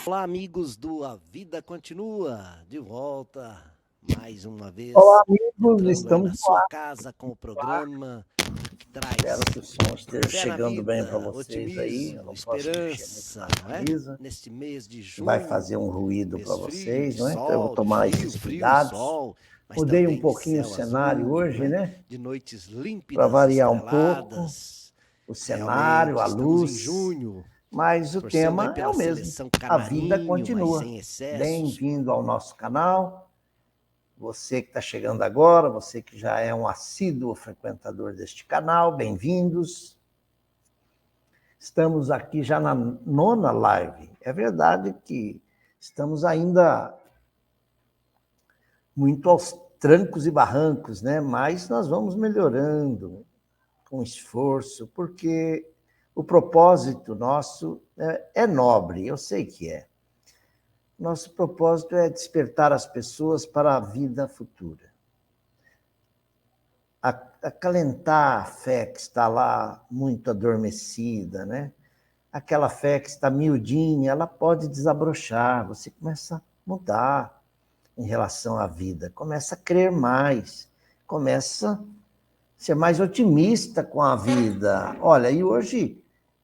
Olá, amigos do A Vida Continua, de volta mais uma Olá, vez, amigos, entrando aí na estamos sua casa com o programa que Espero traz que o som esteja fé na chegando bem para vida, vocês aí. Eu otimismo, não posso mexer muito esperança, na não é? camisa, Neste mês de que vai junho, fazer um ruído para mês frio, vocês, de não é? Então eu vou sol, de tomar frio, esses frio e cuidados. sol, mas Mudei um também de pouquinho o céu cenário azul, não hoje, é? né? De noites Para límpidas, variar um pouco estreladas. o cenário, Realmente, a estamos em luz, junho, mas o torcendo aí tema é pela o mesmo. seleção A vida canarinho, mas continua. sem excessos. Bem-vindo ao nosso canal. Você que está chegando agora, você que já é um assíduo frequentador deste canal, bem-vindos. Estamos aqui já na 9ª live. É verdade que estamos ainda muito aos trancos e barrancos, né? Mas nós vamos melhorando com esforço, porque o propósito nosso é nobre, eu sei que é. Nosso propósito é despertar as pessoas para a vida futura. Acalentar a fé que está lá muito adormecida, né? Aquela fé que está miudinha, ela pode desabrochar, você começa a mudar em relação à vida, começa a crer mais, começa a ser mais otimista com a vida. Olha, e hoje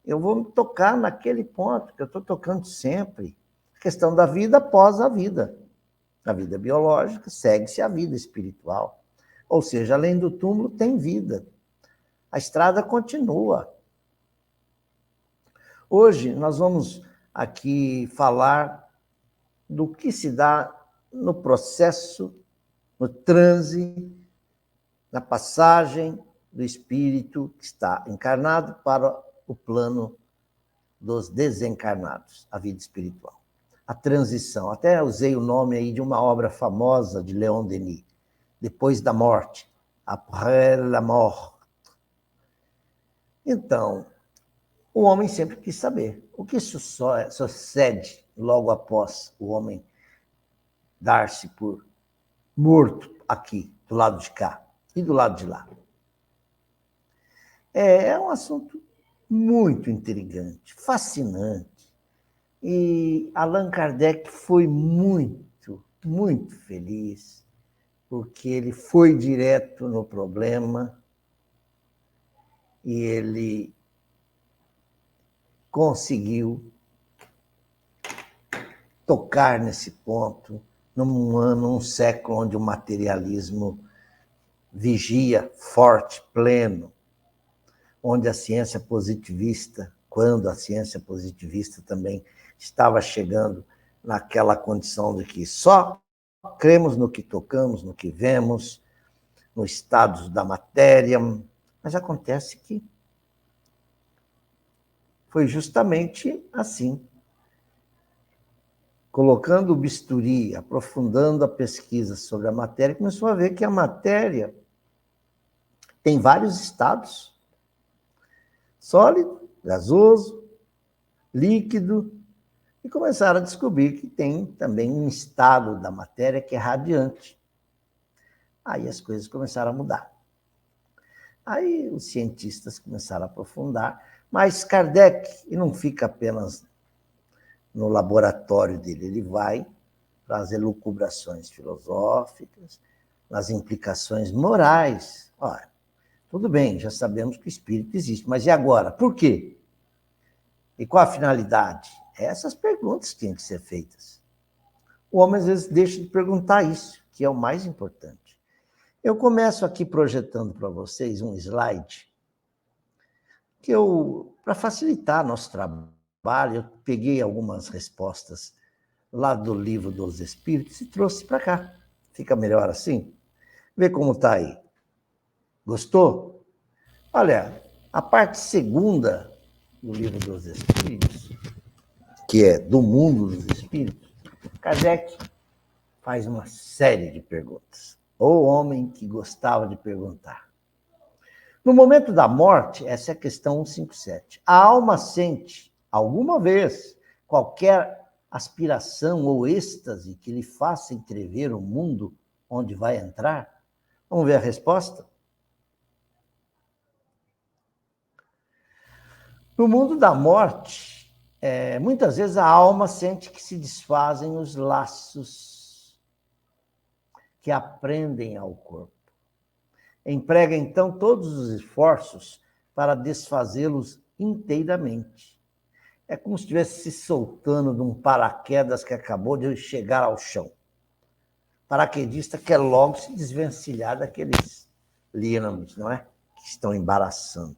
eu vou me tocar naquele ponto que eu estou tocando sempre, a questão da vida após a vida. A vida biológica segue-se a vida espiritual. Ou seja, além do túmulo tem vida. A estrada continua. Hoje nós vamos aqui falar do que se dá no processo, no transe, na passagem do espírito que está encarnado para o plano dos desencarnados, a vida espiritual. A transição. Até usei o nome aí de uma obra famosa de Leon Denis, Depois da Morte, Après la mort. Então, o homem sempre quis saber o que sucede logo após o homem dar-se por morto aqui, do lado de cá e do lado de lá. É um assunto muito intrigante, fascinante. E Allan Kardec foi muito, muito feliz, porque ele foi direto no problema e ele conseguiu tocar nesse ponto num século onde o materialismo vigia forte, pleno, onde a ciência positivista, quando a ciência positivista também estava chegando naquela condição de que só cremos no que tocamos, no que vemos, nos estados da matéria, mas acontece que foi justamente assim. Colocando o bisturi, aprofundando a pesquisa sobre a matéria, começou a ver que a matéria tem vários estados: sólido, gasoso, líquido, e começaram a descobrir que tem também um estado da matéria que é radiante. Aí as coisas começaram a mudar. Aí os cientistas começaram a aprofundar, mas Kardec, e não fica apenas no laboratório dele, ele vai para as elucubrações filosóficas, nas implicações morais. Olha, tudo bem, já sabemos que o espírito existe, mas e agora? Por quê? E qual a finalidade? Essas perguntas têm que ser feitas. O homem, às vezes, deixa de perguntar isso, que é o mais importante. Eu começo aqui projetando para vocês um slide que para facilitar nosso trabalho, eu peguei algumas respostas lá do Livro dos Espíritos e trouxe para cá. Fica melhor assim? Vê como está aí. Gostou? Olha, a parte segunda do Livro dos Espíritos, que é do mundo dos espíritos, Kardec faz uma série de perguntas. O homem que gostava de perguntar. No momento da morte, essa é a questão 157. A alma sente, alguma vez, qualquer aspiração ou êxtase que lhe faça entrever o mundo onde vai entrar? Vamos ver a resposta? No mundo da morte, muitas vezes a alma sente que se desfazem os laços que aprendem ao corpo. Emprega, então, todos os esforços para desfazê-los inteiramente. É como se estivesse se soltando de um paraquedas que acabou de chegar ao chão. O paraquedista quer logo se desvencilhar daqueles líneos, não é? Que estão embaraçando.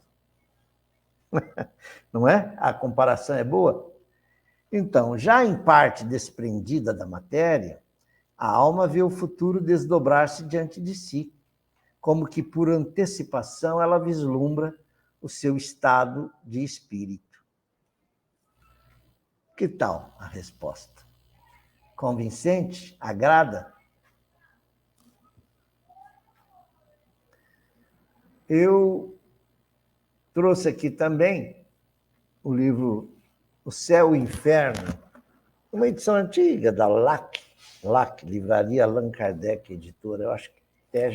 Não é? A comparação é boa? Então, já em parte desprendida da matéria, a alma vê o futuro desdobrar-se diante de si, como que por antecipação ela vislumbra o seu estado de espírito. Que tal a resposta? Convincente? Agrada? Eu trouxe aqui também o livro O Céu e o Inferno, uma edição antiga da LAC, Livraria Allan Kardec, editora. Eu acho que até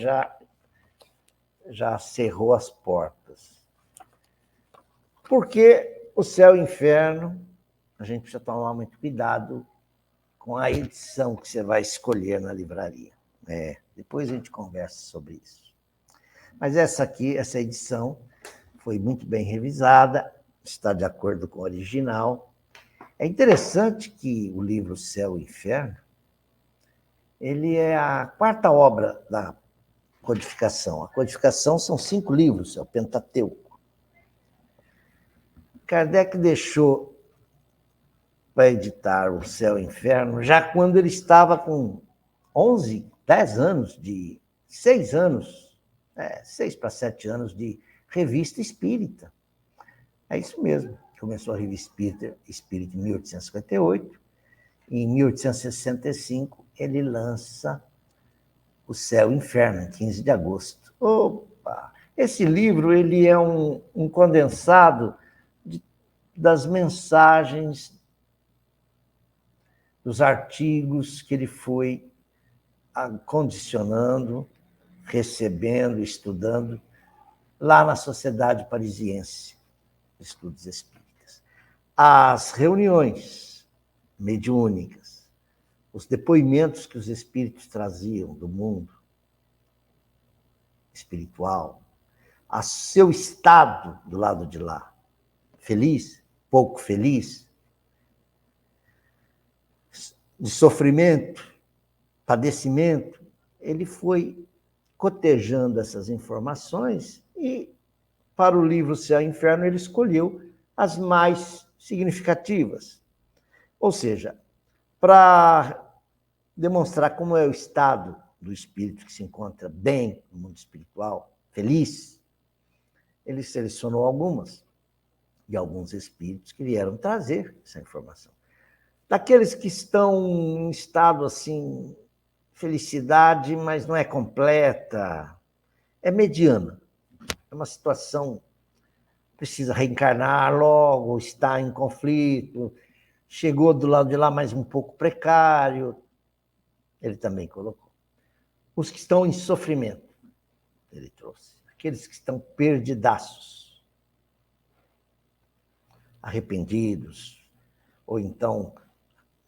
já cerrou as portas. Porque o Céu e o Inferno, a gente precisa tomar muito cuidado com a edição que você vai escolher na livraria. Depois a gente conversa sobre isso. Mas essa edição, foi muito bem revisada, está de acordo com o original. É interessante que o livro Céu e Inferno, ele é a quarta obra da codificação. A codificação são 5 livros, é o Pentateuco. Kardec deixou para editar o Céu e o Inferno já quando ele estava com 10 anos, 6 anos, 6 para 7 anos de revista espírita. É isso mesmo. Começou a revista Espírita em 1858. E em 1865, ele lança O Céu e o Inferno, em 15 de agosto. Opa! Esse livro ele é um condensado das mensagens, dos artigos que ele foi condicionando, recebendo, estudando, lá na Sociedade Parisiense de Estudos Espíritas. As reuniões mediúnicas, os depoimentos que os espíritos traziam do mundo espiritual, a seu estado do lado de lá, feliz, pouco feliz, de sofrimento, padecimento, ele foi cotejando essas informações e, para o livro Céu e Inferno, ele escolheu as mais significativas. Ou seja, para demonstrar como é o estado do espírito que se encontra bem no mundo espiritual, feliz, ele selecionou algumas de alguns espíritos que vieram trazer essa informação. Daqueles que estão em estado assim, felicidade, mas não é completa, é mediana. É uma situação, precisa reencarnar logo, está em conflito, chegou do lado de lá, mas um pouco precário. Ele também colocou. Os que estão em sofrimento, ele trouxe. Aqueles que estão perdidaços, arrependidos, ou então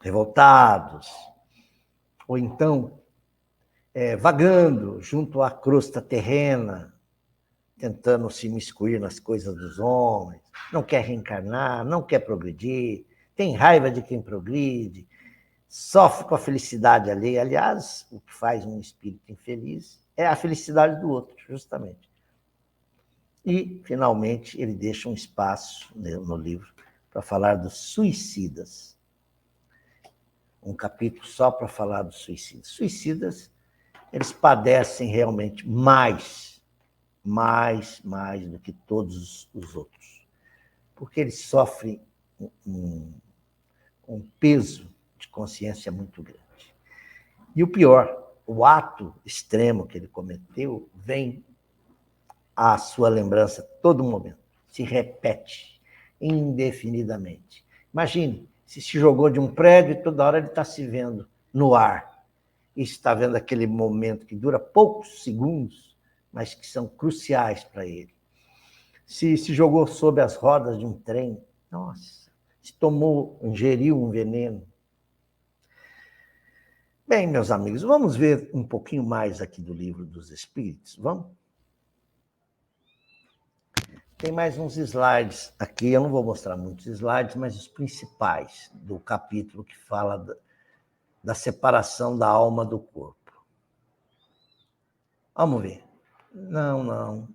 revoltados, ou então vagando junto à crosta terrena, tentando se imiscuir nas coisas dos homens, não quer reencarnar, não quer progredir, tem raiva de quem progride, sofre com a felicidade alheia. Aliás, o que faz um espírito infeliz é a felicidade do outro, justamente. E, finalmente, ele deixa um espaço no livro para falar dos suicidas. Um capítulo só para falar dos suicidas. Suicidas, eles padecem realmente mais do que todos os outros, porque eles sofrem um peso de consciência muito grande. E o pior, o ato extremo que ele cometeu vem à sua lembrança a todo momento, se repete indefinidamente. Imagine, se jogou de um prédio e toda hora ele está se vendo no ar, e está vendo aquele momento que dura poucos segundos, mas que são cruciais para ele. Se jogou sob as rodas de um trem, nossa, se tomou, ingeriu um veneno. Bem, meus amigos, vamos ver um pouquinho mais aqui do Livro dos Espíritos, vamos? Tem mais uns slides aqui, eu não vou mostrar muitos slides, mas os principais do capítulo que fala da separação da alma do corpo. Vamos ver. Não,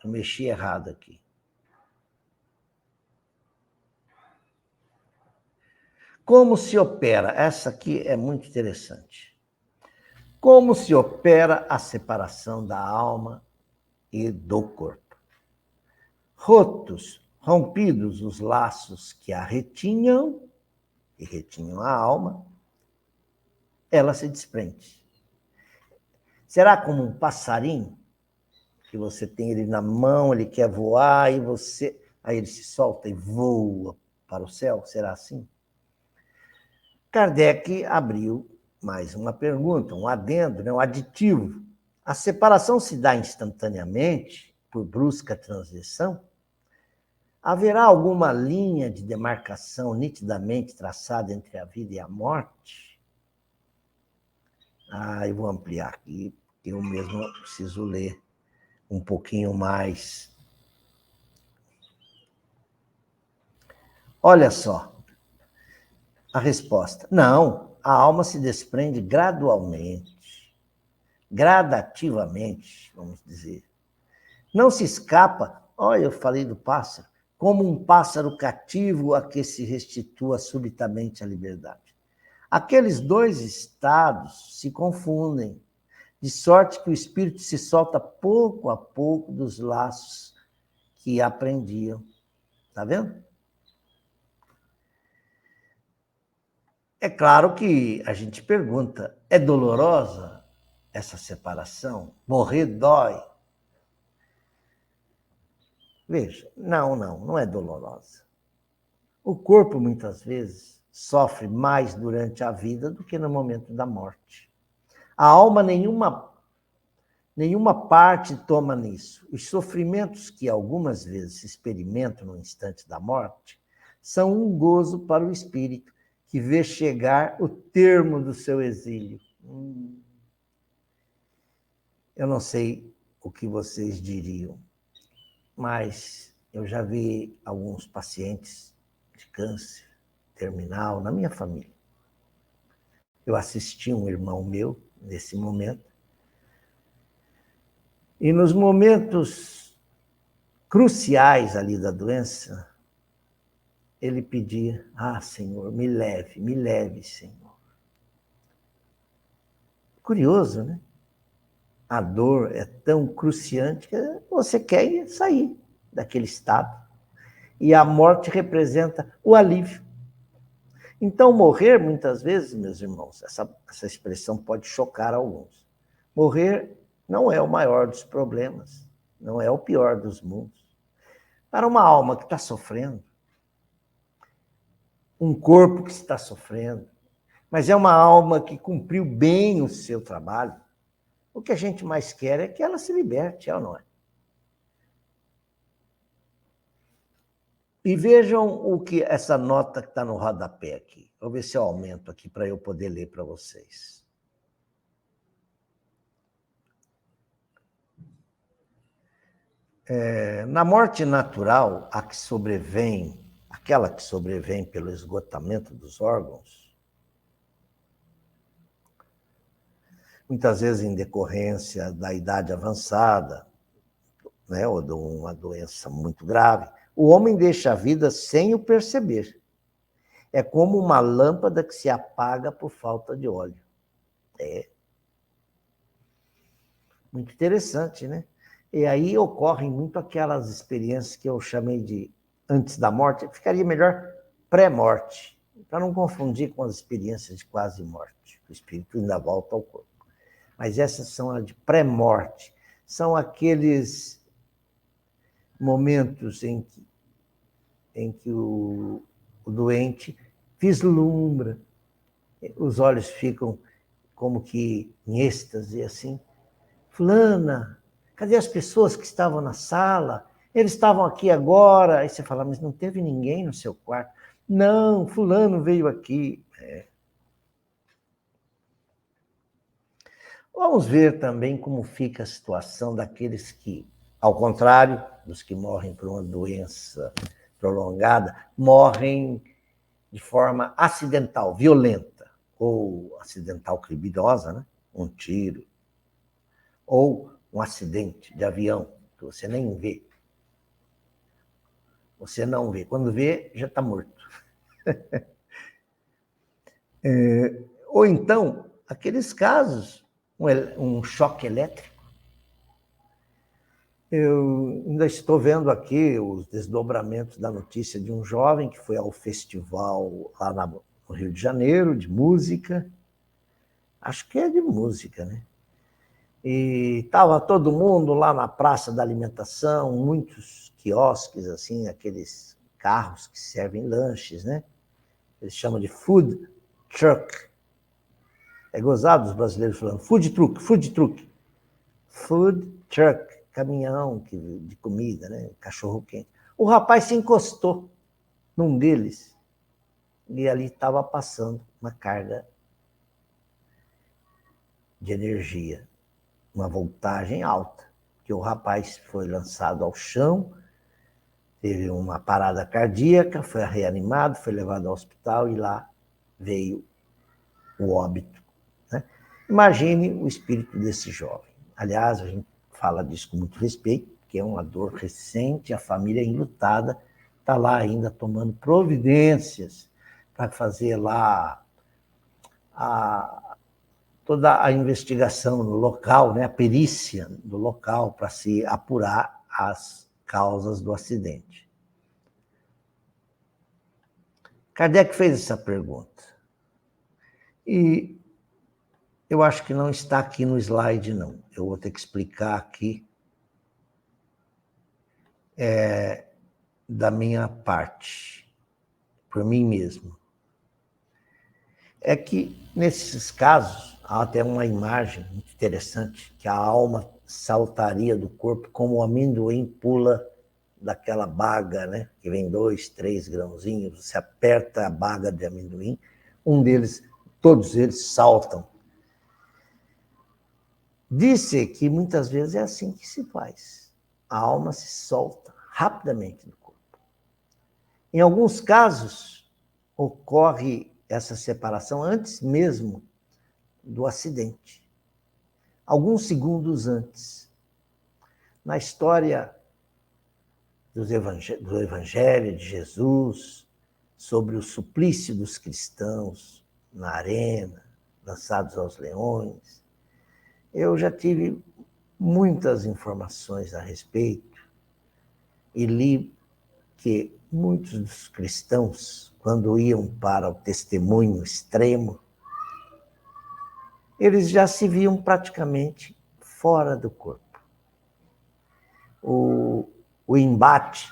eu mexi errado aqui. Como se opera? Essa aqui é muito interessante. Como se opera a separação da alma e do corpo? Rompidos os laços que a retinham, e retinham a alma, ela se desprende. Será como um passarinho, que você tem ele na mão, ele quer voar, aí ele se solta e voa para o céu? Será assim? Kardec abriu mais uma pergunta, um adendo, um aditivo. A separação se dá instantaneamente, por brusca transição? Haverá alguma linha de demarcação nitidamente traçada entre a vida e a morte? Eu vou ampliar aqui, porque eu mesmo preciso ler um pouquinho mais. Olha só a resposta. Não, a alma se desprende gradualmente, gradativamente, vamos dizer. Não se escapa, olha, eu falei do pássaro, como um pássaro cativo a que se restitua subitamente a liberdade. Aqueles dois estados se confundem, de sorte que o espírito se solta pouco a pouco dos laços que aprendiam. Está vendo? É claro que a gente pergunta, é dolorosa essa separação? Morrer dói? Veja, não é dolorosa. O corpo, muitas vezes, sofre mais durante a vida do que no momento da morte. A alma, nenhuma parte toma nisso. Os sofrimentos que algumas vezes se experimentam no instante da morte são um gozo para o espírito, que vê chegar o termo do seu exílio. Eu não sei o que vocês diriam, mas eu já vi alguns pacientes de câncer terminal na minha família. Eu assisti um irmão meu nesse momento, e nos momentos cruciais ali da doença, ele pedia, Senhor, me leve, Senhor. Curioso, né? A dor é tão cruciante que você quer sair daquele estado. E a morte representa o alívio. Então, morrer, muitas vezes, meus irmãos, essa expressão pode chocar alguns. Morrer não é o maior dos problemas, não é o pior dos mundos. Para uma alma que está sofrendo, um corpo que está sofrendo, mas é uma alma que cumpriu bem o seu trabalho, o que a gente mais quer é que ela se liberte, é ou não é? E vejam o que essa nota que está no rodapé aqui. Vou ver se eu aumento aqui para eu poder ler para vocês. Na morte natural, aquela que sobrevém pelo esgotamento dos órgãos, muitas vezes em decorrência da idade avançada, né, ou de uma doença muito grave, o homem deixa a vida sem o perceber. É como uma lâmpada que se apaga por falta de óleo. É muito interessante, né? E aí ocorrem muito aquelas experiências que eu chamei de antes da morte, ficaria melhor pré-morte, para não confundir com as experiências de quase morte. O espírito ainda volta ao corpo. Mas essas são as de pré-morte. São aqueles momentos em que o doente vislumbra, os olhos ficam como que em êxtase, assim. Fulana, cadê as pessoas que estavam na sala? Eles estavam aqui agora. Aí você fala, mas não teve ninguém no seu quarto. Não, fulano veio aqui. Vamos ver também como fica a situação daqueles que, ao contrário dos que morrem por uma doença prolongada, morrem de forma acidental, violenta, ou acidental criminosa, né? Um tiro, ou um acidente de avião, que você nem vê. Você não vê. Quando vê, já está morto. Ou então, aqueles casos, um choque elétrico. Eu ainda estou vendo aqui os desdobramentos da notícia de um jovem que foi ao festival lá no Rio de Janeiro, de música. Acho que é de música, né? E estava todo mundo lá na praça da alimentação, muitos quiosques, assim, aqueles carros que servem lanches, né? Eles chamam de food truck. É gozado os brasileiros falando food truck, food truck. Food truck, caminhão de comida, né? Cachorro quente. O rapaz se encostou num deles e ali estava passando uma carga de energia, uma voltagem alta, que o rapaz foi lançado ao chão, teve uma parada cardíaca, foi reanimado, foi levado ao hospital e lá veio o óbito. Né? Imagine o espírito desse jovem. Aliás, a gente fala disso com muito respeito, que é uma dor recente, a família enlutada está lá ainda tomando providências para fazer lá toda a investigação no local, né, a perícia do local para se apurar as causas do acidente. Kardec fez essa pergunta. E eu acho que não está aqui no slide, não. Eu vou ter que explicar aqui da minha parte, por mim mesmo. É que, nesses casos, há até uma imagem muito interessante, que a alma saltaria do corpo como o amendoim pula daquela baga, né? Que vem 2, 3 grãozinhos, você aperta a baga de amendoim, um deles, todos eles saltam. Disse que muitas vezes é assim que se faz. A alma se solta rapidamente do corpo. Em alguns casos, ocorre essa separação antes mesmo do acidente. Alguns segundos antes. Na história do Evangelho de Jesus, sobre o suplício dos cristãos na arena, lançados aos leões, eu já tive muitas informações a respeito e li que muitos dos cristãos, quando iam para o testemunho extremo, eles já se viam praticamente fora do corpo. O embate,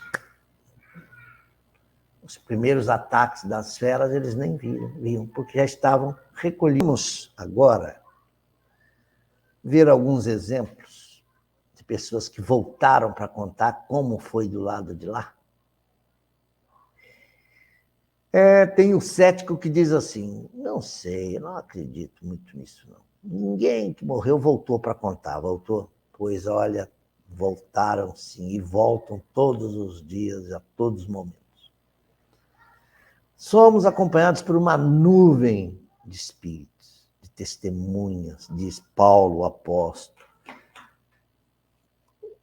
os primeiros ataques das feras, eles nem viam, porque já estavam recolhidos. Agora, ver alguns exemplos de pessoas que voltaram para contar como foi do lado de lá. Tem o cético que diz assim, não sei, eu não acredito muito nisso, não. Ninguém que morreu voltou para contar, voltou. Pois, olha, voltaram sim, e voltam todos os dias, a todos os momentos. Somos acompanhados por uma nuvem de espíritos, de testemunhas, diz Paulo, o apóstolo.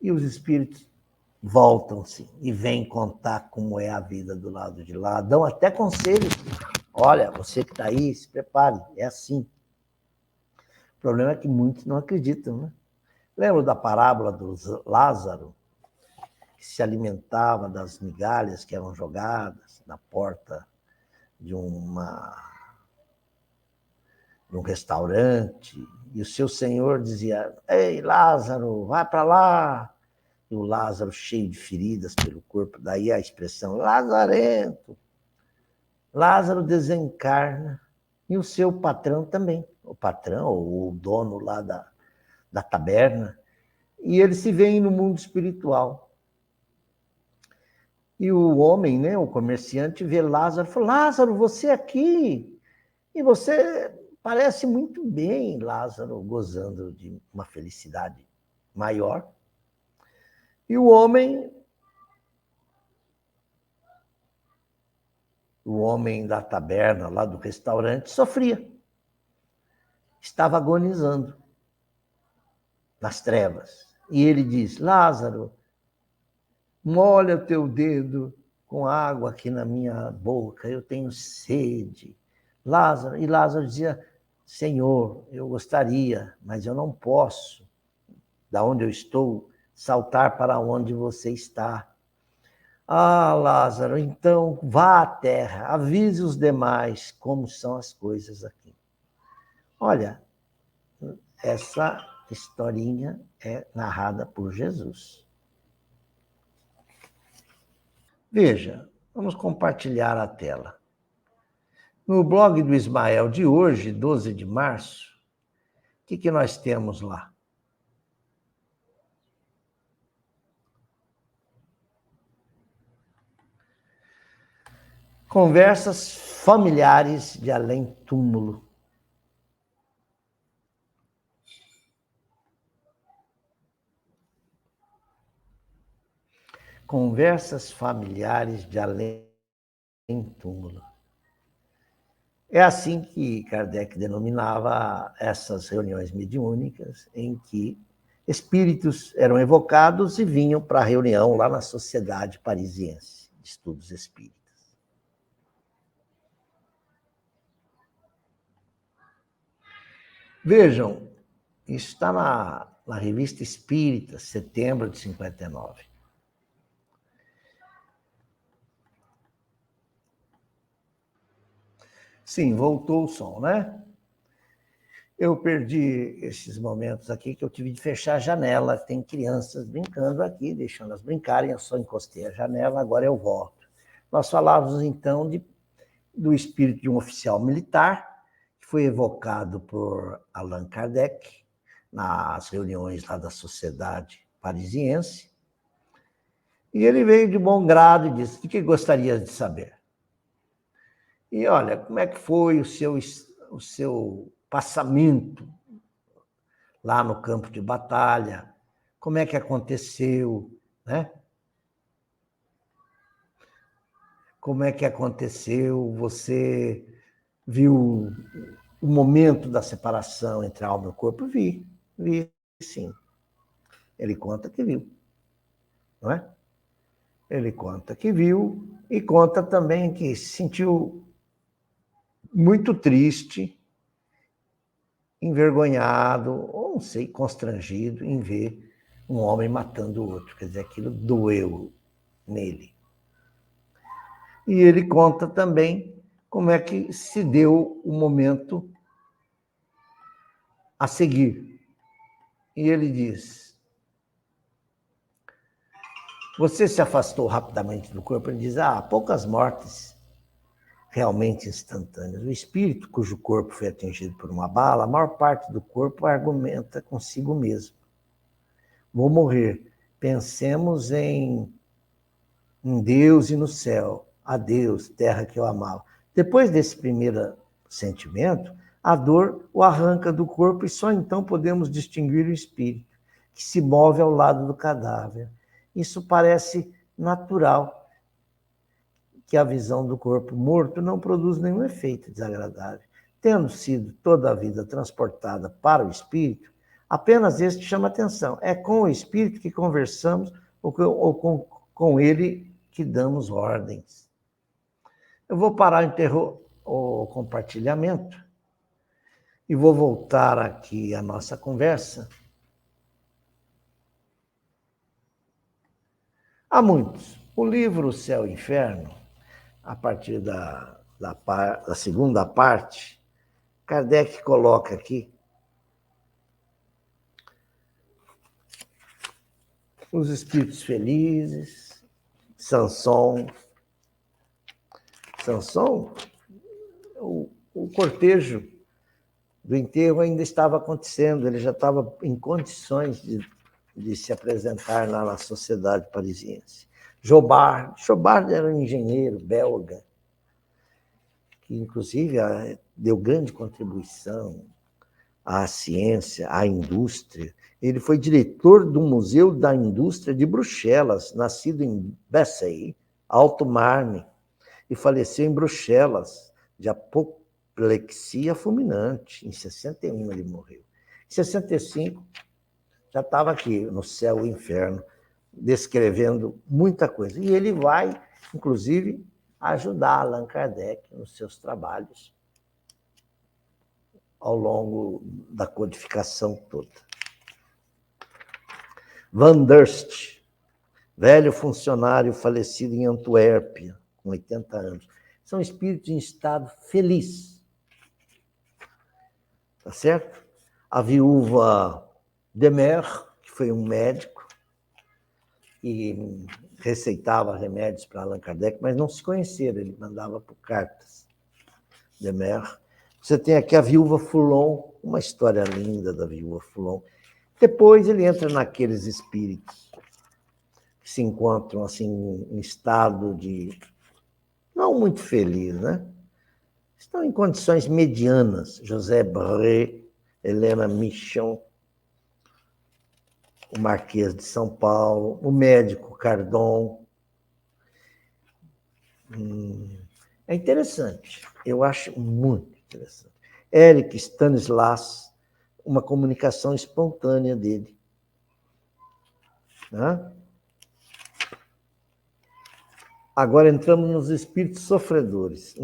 E os espíritos voltam-se e vêm contar como é a vida do lado de lá, dão até conselhos. Olha, você que está aí, se prepare, é assim. O problema é que muitos não acreditam, né? Lembra da parábola do Lázaro, que se alimentava das migalhas que eram jogadas na porta de um restaurante, e o seu senhor dizia, ei, Lázaro, vai para lá. E o Lázaro cheio de feridas pelo corpo, daí a expressão lazarento. Lázaro desencarna, e o seu patrão também, o patrão, ou o dono lá da taberna, e eles se veem no mundo espiritual. E o homem, né, o comerciante, vê Lázaro e fala: Lázaro, você aqui? E você parece muito bem, Lázaro, gozando de uma felicidade maior. E o homem da taberna, lá do restaurante, sofria. Estava agonizando nas trevas. E ele diz: Lázaro, molha o teu dedo com água aqui na minha boca, eu tenho sede. Lázaro, e Lázaro dizia: Senhor, eu gostaria, mas eu não posso, da onde eu estou, saltar para onde você está. Ah, Lázaro, então vá à terra, avise os demais como são as coisas aqui. Olha, essa historinha é narrada por Jesus. Veja, vamos compartilhar a tela. No blog do Ismael de hoje, 12 de março, o que nós temos lá? Conversas familiares de além-túmulo. Conversas familiares de além-túmulo. É assim que Kardec denominava essas reuniões mediúnicas, em que espíritos eram evocados e vinham para a reunião lá na Sociedade Parisiense de Estudos Espíritas. Vejam, isso está na Revista Espírita, setembro de 59. Sim, voltou o som, né? Eu perdi esses momentos aqui que eu tive de fechar a janela. Tem crianças brincando aqui, deixando elas brincarem. Eu só encostei a janela, agora eu volto. Nós falávamos, então, do espírito de um oficial militar, que foi evocado por Allan Kardec nas reuniões lá da Sociedade Parisiense. E ele veio de bom grado e disse: o que gostaria de saber? E olha, como é que foi o seu passamento lá no campo de batalha? Como é que aconteceu, né? Como é que aconteceu? Você viu o momento da separação entre a alma e o corpo? Vi sim. Ele conta que viu, não é? Ele conta que viu e conta também que se sentiu muito triste, envergonhado, ou não sei, constrangido em ver um homem matando o outro. Quer dizer, aquilo doeu nele. E ele conta também como é que se deu o momento a seguir. E ele diz: você se afastou rapidamente do corpo? Ele diz: poucas mortes realmente instantâneas. O espírito cujo corpo foi atingido por uma bala, a maior parte do corpo argumenta consigo mesmo: vou morrer. Pensemos em Deus e no céu. Adeus, terra que eu amava. Depois desse primeiro sentimento, a dor o arranca do corpo e só então podemos distinguir o espírito, que se move ao lado do cadáver. Isso parece natural, que a visão do corpo morto não produz nenhum efeito desagradável. Tendo sido toda a vida transportada para o espírito, apenas este chama atenção. É com o espírito que conversamos ou com ele que damos ordens. Eu vou parar o compartilhamento e vou voltar aqui à nossa conversa. Há muitos. O livro O Céu e o Inferno, a partir da segunda parte, Kardec coloca aqui os espíritos felizes, Sansão, o cortejo do enterro ainda estava acontecendo, ele já estava em condições de se apresentar lá na Sociedade Parisiense. Jobard. Jobard era um engenheiro belga, que inclusive deu grande contribuição à ciência, à indústria. Ele foi diretor do Museu da Indústria de Bruxelas, nascido em Bessay, Alto Marne, e faleceu em Bruxelas, de apoplexia fulminante. Em 61 ele morreu. Em 65, já estava aqui, no céu e inferno, descrevendo muita coisa. E ele vai, inclusive, ajudar Allan Kardec nos seus trabalhos ao longo da codificação toda. Van Durst, velho funcionário falecido em Antuérpia, com 80 anos. São espíritos em estado feliz. Tá certo? A viúva Demer, que foi um médico, e receitava remédios para Allan Kardec, mas não se conheceram, ele mandava por cartas. Demer. Você tem aqui a viúva Foulon, uma história linda da viúva Foulon. Depois ele entra naqueles espíritos que se encontram assim em estado de não muito feliz, né? Estão em condições medianas. José Bré, Helena Michon, o Marquês de São Paulo, o médico Cardon. É interessante, eu acho muito interessante. Eric Stanislas, uma comunicação espontânea dele. Né? Agora entramos nos espíritos sofredores.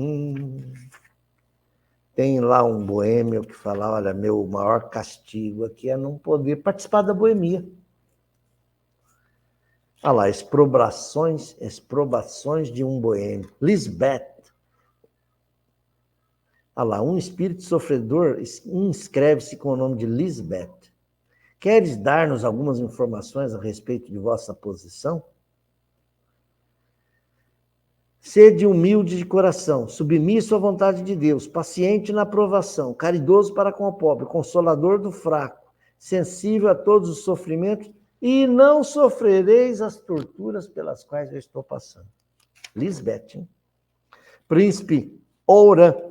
Tem lá um boêmio que fala, olha, meu maior castigo aqui é não poder participar da boemia. Olha lá, exprobações de um boêmio. Lisbeth. Olha lá, um espírito sofredor inscreve-se com o nome de Lisbeth. Queres dar-nos algumas informações a respeito de vossa posição? Sede humilde de coração, submisso à vontade de Deus, paciente na provação, caridoso para com o pobre, consolador do fraco, sensível a todos os sofrimentos, e não sofrereis as torturas pelas quais eu estou passando. Lisbeth, hein? Príncipe Oura.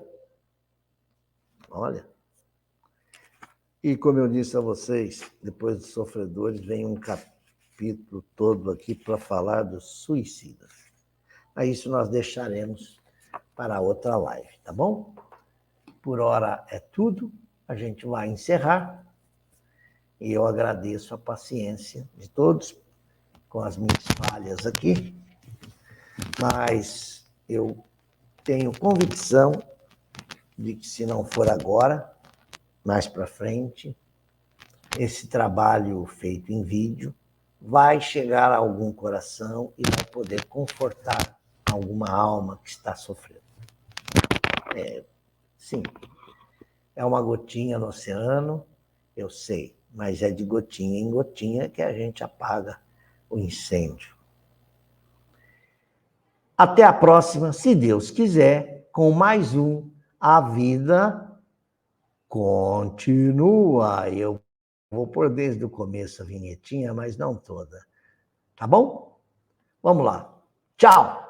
Olha. E como eu disse a vocês, depois dos sofredores, vem um capítulo todo aqui para falar dos suicidas. A isso nós deixaremos para outra live, tá bom? Por hora é tudo, a gente vai encerrar. E eu agradeço a paciência de todos com as minhas falhas aqui, mas eu tenho convicção de que se não for agora, mais para frente, esse trabalho feito em vídeo vai chegar a algum coração e vai poder confortar alguma alma que está sofrendo. Sim, é uma gotinha no oceano, eu sei, mas é de gotinha em gotinha que a gente apaga o incêndio. Até a próxima, se Deus quiser, com mais um A Vida Continua. Eu vou pôr desde o começo a vinhetinha, mas não toda. Tá bom? Vamos lá. Tchau!